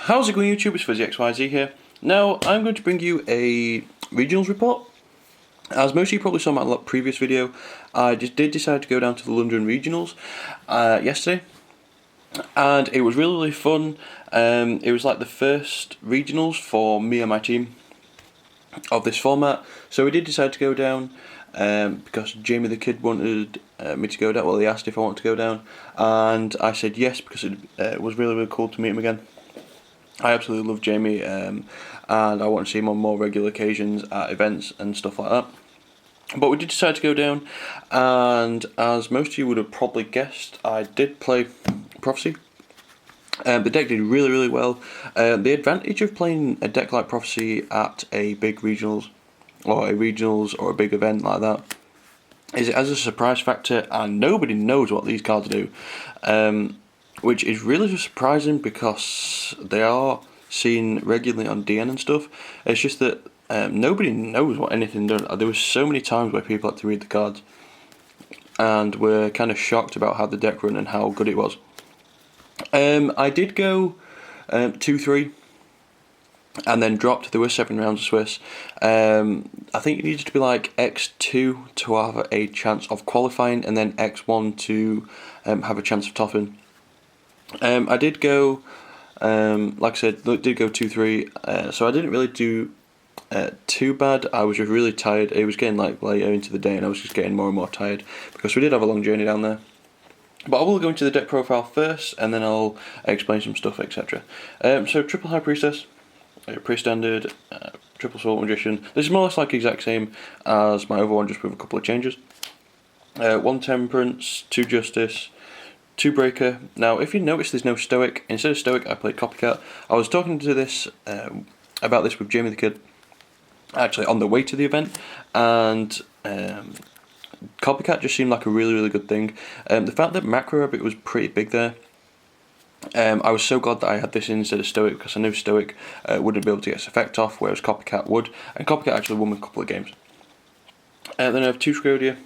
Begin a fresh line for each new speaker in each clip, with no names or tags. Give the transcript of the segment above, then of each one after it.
How's it going, YouTube? It's FuzzyXYZ here. Now, I'm going to bring you a regionals report. As most of you probably saw in my previous video, I just did decide to go down to the London regionals yesterday, and it was really fun. It was like the first regionals for me and my team of this format, so we did decide to go down because Jamie the Kid wanted me to go down. Well, he asked if I wanted to go down, and I said yes because it was really cool to meet him again. I absolutely love Jamie, and I want to see him on more regular occasions at events and stuff like that. But we did decide to go down, and as most of you would have probably guessed, I did play Prophecy. The deck did really well. The advantage of playing a deck like Prophecy at a big regionals, or a big event like that, is it has a surprise factor, and nobody knows what these cards do. Which is really surprising because they are seen regularly on DN and stuff. It's just that nobody knows what anything does. There was so many times where people had to read the cards, and were kind of shocked about how the deck run and how good it was. I did go 2-3, and then dropped. There were 7 rounds of Swiss. I think you needed to be like X2 to have a chance of qualifying, and then X1 to have a chance of topping. I did go, like I said, did go 2-3, so I didn't really do too bad. I was just really tired. It was getting like later into the day, and I was just getting more and more tired because we did have a long journey down there. But I will go into the deck profile first, and then I'll explain some stuff, etc. So triple High Priestess, pre-standard, triple Sword Magician. This is more or less like the exact same as my other one, just with a couple of changes. 1 Temperance, 2 Justice, 2 Breaker. Now, if you notice, there's no Stoic. Instead of Stoic, I played Copycat. I was talking to this about this with Jamie the Kid, actually on the way to the event, and Copycat just seemed like a really good thing. The fact that Macro Rabbit was pretty big there, I was so glad that I had this instead of Stoic, because I knew Stoic wouldn't be able to get its effect off, whereas Copycat would, and Copycat actually won me a couple of games. Then I have 2 Scrodia,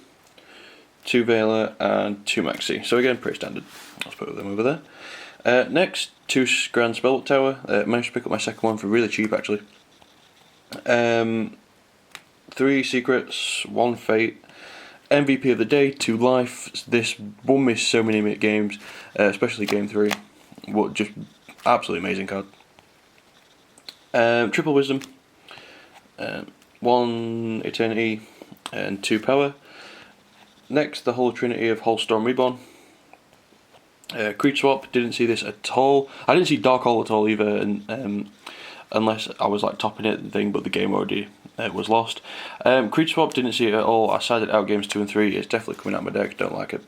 2 Veiler, and 2 Maxi. So again, pretty standard. Let's put them over there. Next, 2 Grand Spellbook Tower. Managed to pick up my second one for really cheap, actually. 3 Secrets, 1 Fate, MVP of the day, 2 Life. This won me so many games, especially Game 3. What, just absolutely amazing card. Triple Wisdom, 1 Eternity, and 2 Power. Next, the Holy Trinity of Holstorm Reborn. Creed Swap, didn't see this at all. I didn't see Dark Hole at all either, and, unless I was like topping it and thing, but the game already was lost. Creed Swap, didn't see it at all. I sided out games 2 and 3. It's definitely coming out of my deck, don't like it.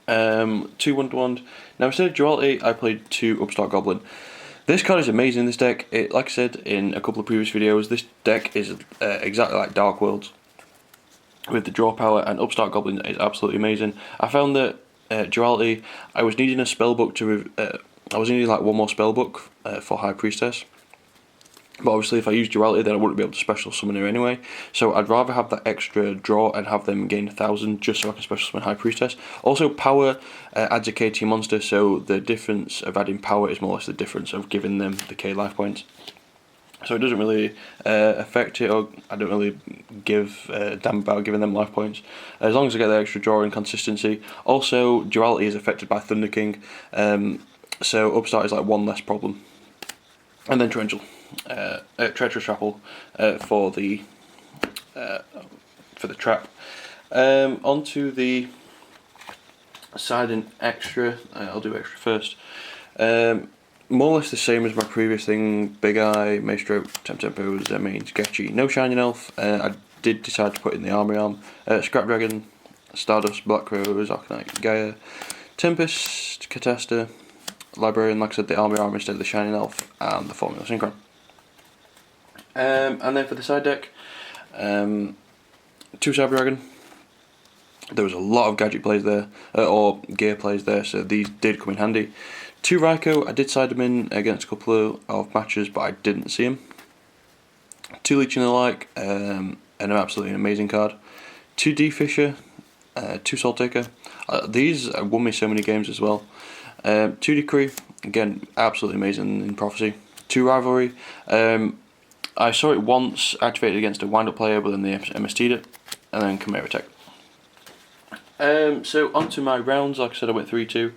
2 Wonder Wand. Now, instead of Duality, I played 2 Upstart Goblin. This card is amazing in this deck. Like I said in a couple of previous videos, this deck is exactly like Dark Worlds, with the draw power, and Upstart Goblin is absolutely amazing. I found that Duality, I was needing a spellbook to, I was needing like 1 more spellbook for High Priestess. But obviously if I use Duality, then I wouldn't be able to special summon her anyway. So I'd rather have that extra draw and have them gain 1000 just so I can special summon High Priestess. Also, power adds a KT monster, so the difference of adding power is more or less the difference of giving them the K life points. So it doesn't really affect it, or I don't really give a damn about giving them life points, as long as I get the extra draw and consistency. Also, Duality is affected by Thunder King, so Upstart is like 1 less problem. And then Treacherous Trapple for the trap. Onto the side and extra. I'll do extra first. More or less the same as my previous thing. Big Eye, Maestro, Tempos, Sketchy. No Shining Elf. I did decide to put in the Armory Arm. Scrap Dragon, Stardust, Black Rose, Arcanite, Gaia, Tempest, Catasta, Librarian, like I said, the Armory Arm instead of the Shining Elf, and the Formula Synchron. And then for the side deck, 2 Cyber Dragon. There was a lot of gadget plays there, or gear plays there, so these did come in handy. 2 Raikou, I did side them in against a couple of matches, but I didn't see them. 2 Leech and the Like, and an absolutely amazing card. 2 D Fisher, 2 Soul Taker. These won me so many games as well. 2 Decree, again, absolutely amazing in Prophecy. 2 Rivalry, I saw it once activated against a wind-up player, but then they MST'd it, and then Chimera Tech. So onto my rounds. Like I said, I went 3-2,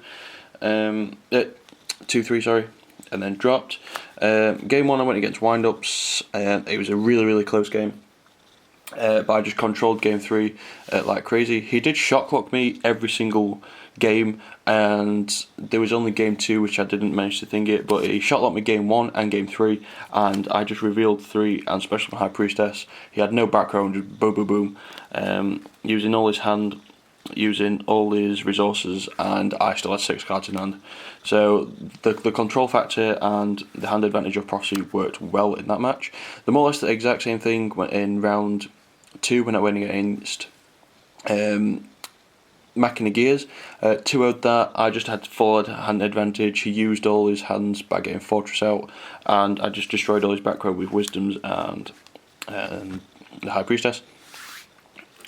2-3, sorry, and then dropped. Game 1 I went against wind-ups, it was a really close game. But I just controlled game 3 like crazy. He did shot clock me every single game, and there was only game 2 which I didn't manage to think it, but he shot locked me game 1 and game 3, and I just revealed 3 and special High Priestess. He had no back row, just boom boom boom, using all his hand, using all his resources, and I still had 6 cards in hand. So the control factor and the hand advantage of Prophecy worked well in that match. The more or less the exact same thing went in round 2 when I went against Macking the Gears. 2-0'd that. I just had full hand advantage. He used all his hands by getting Fortress out, and I just destroyed all his back row with Wisdoms and the High Priestess.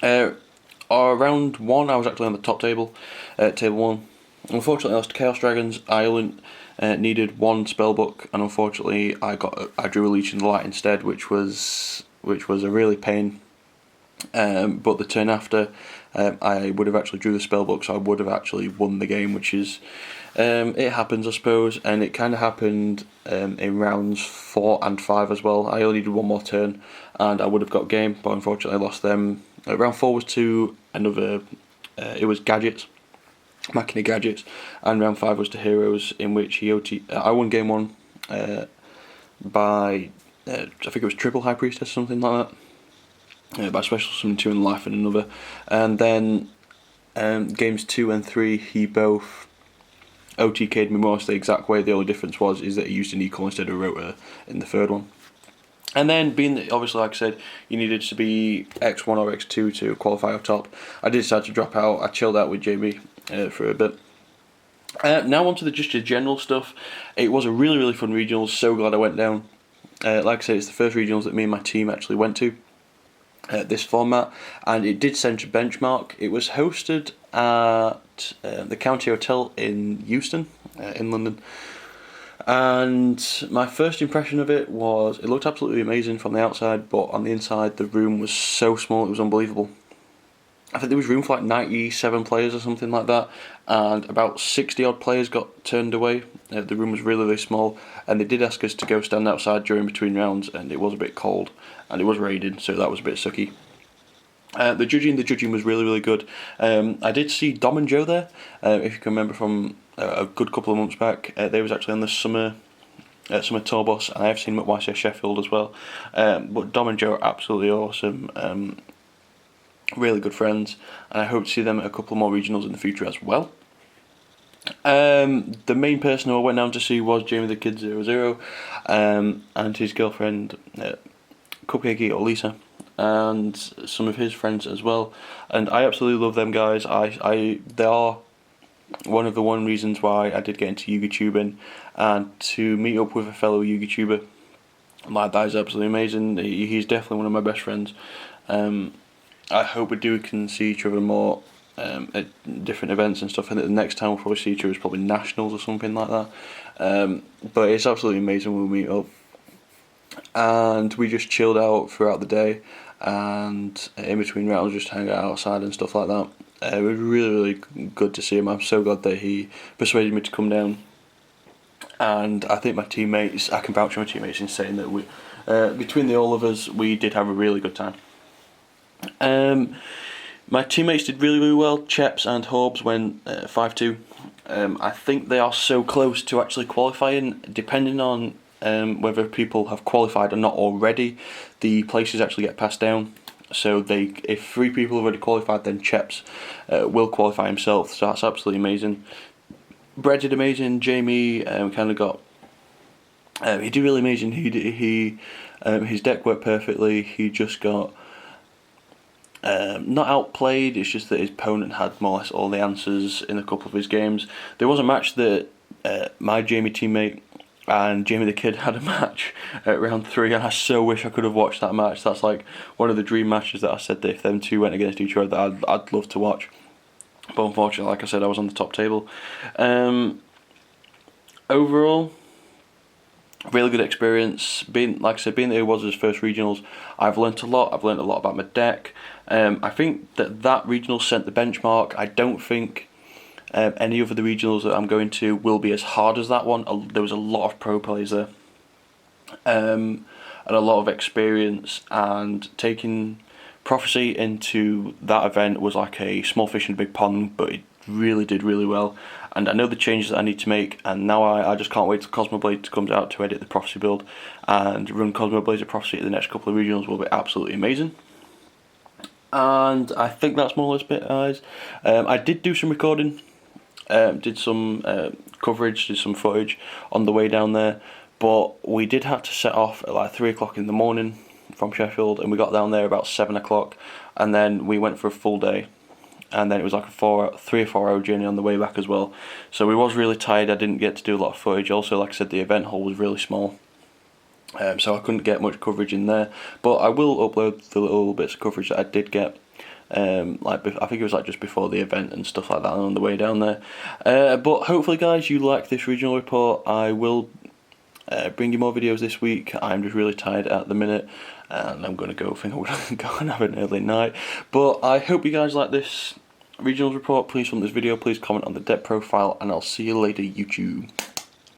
Round 1 I was actually on the top table, table 1. Unfortunately I lost to Chaos Dragons. I only needed 1 spellbook, and unfortunately I drew a Leech in the Light instead, which was a really pain. But the turn after, I would have actually drew the spellbook, so I would have actually won the game, which is, it happens I suppose, and it kind of happened in rounds 4 and 5 as well. I only needed 1 more turn and I would have got game, but unfortunately I lost them. Round 4 was to another, it was Gadgets, Macking Gadgets, and round 5 was to Heroes, in which I won game 1 by, I think it was triple High Priestess, something like that. By special summon 2 and life in another, and then games 2 and 3 he both OTK'd me more or less the exact way. The only difference is that he used an equal instead of Rota in the third one. And then, being that obviously, like I said, you needed to be X1 or X2 to qualify up top, I did decide to drop out. I chilled out with Jamie for a bit. Now onto just the general stuff. It was a really fun regionals. So glad I went down. Like I said, it's the first regionals that me and my team actually went to. This format, and it did set a benchmark. It was hosted at the County Hotel in Euston, in London, and my first impression of it was it looked absolutely amazing from the outside, but on the inside the room was so small it was unbelievable. I think there was room for like 97 players or something like that, and about 60 odd players got turned away. The room was really small, and they did ask us to go stand outside during between rounds, and it was a bit cold, and it was raining, so that was a bit sucky. The judging was really good. I did see Dom and Joe there, if you can remember from a good couple of months back. They was actually on the summer tour bus, and I have seen them at YCS Sheffield as well. But Dom and Joe are absolutely awesome. Really good friends, and I hope to see them at a couple more regionals in the future as well. The main person who I went down to see was Jamie the Kid 00, and his girlfriend Cupcakey or Lisa, and some of his friends as well. And I absolutely love them guys. They are one of the reasons why I did get into YouTubing, and to meet up with a fellow YouTuber like that is absolutely amazing. He's definitely one of my best friends. I hope we can see each other more at different events and stuff, and the next time we'll probably see each other is probably nationals or something like that. But it's absolutely amazing when we meet up, and we just chilled out throughout the day, and in between rounds just hang out outside and stuff like that. It was really good to see him. I'm so glad that he persuaded me to come down, and I think my teammates, I can vouch for my teammates in saying that we, between all of us, we did have a really good time. My teammates did really well. Cheps and Horbs went 5-2. I think they are so close to actually qualifying. Depending on whether people have qualified or not already, the places actually get passed down. So if 3 people have already qualified, then Cheps will qualify himself. So that's absolutely amazing. Brett did amazing. Jamie kind of got. He did really amazing. His deck worked perfectly. He just got. Not outplayed, it's just that his opponent had more or less all the answers in a couple of his games. There was a match that my Jamie teammate and Jamie the Kid had a match at round 3, and I so wish I could have watched that match. That's like one of the dream matches that I said that if them two went against each other, I'd love to watch. But unfortunately, like I said, I was on the top table. overall, really good experience. Like I said, being that it was his first regionals, I've learnt a lot. I've learnt a lot about my deck. I think that regional set the benchmark. I don't think any of the regionals that I'm going to will be as hard as that one. There was a lot of pro players there, and a lot of experience. And taking Prophecy into that event was like a small fish in a big pond, but it really did really well. And I know the changes that I need to make, and now I just can't wait till Cosmoblade comes out to edit the Prophecy build and run Cosmoblades of Prophecy at the next couple of regionals. Will be absolutely amazing. And I think that's more or less it, guys. I did do some recording, did some coverage, did some footage on the way down there, but we did have to set off at like 3 o'clock in the morning from Sheffield, and we got down there about 7 o'clock, and then we went for a full day, and then it was like a 3 or 4 hour journey on the way back as well. So we was really tired. I didn't get to do a lot of footage. Also, like I said, the event hall was really small, so I couldn't get much coverage in there, but I will upload the little bits of coverage that I did get. Like I think it was like just before the event and stuff like that on the way down there. But hopefully, guys, you like this regional report. I will bring you more videos this week. I'm just really tired at the minute, and I'm gonna go. I think I'm gonna go and have an early night. But I hope you guys like this regionals report. Please, from this video, please comment on the deck profile, and I'll see you later, YouTube.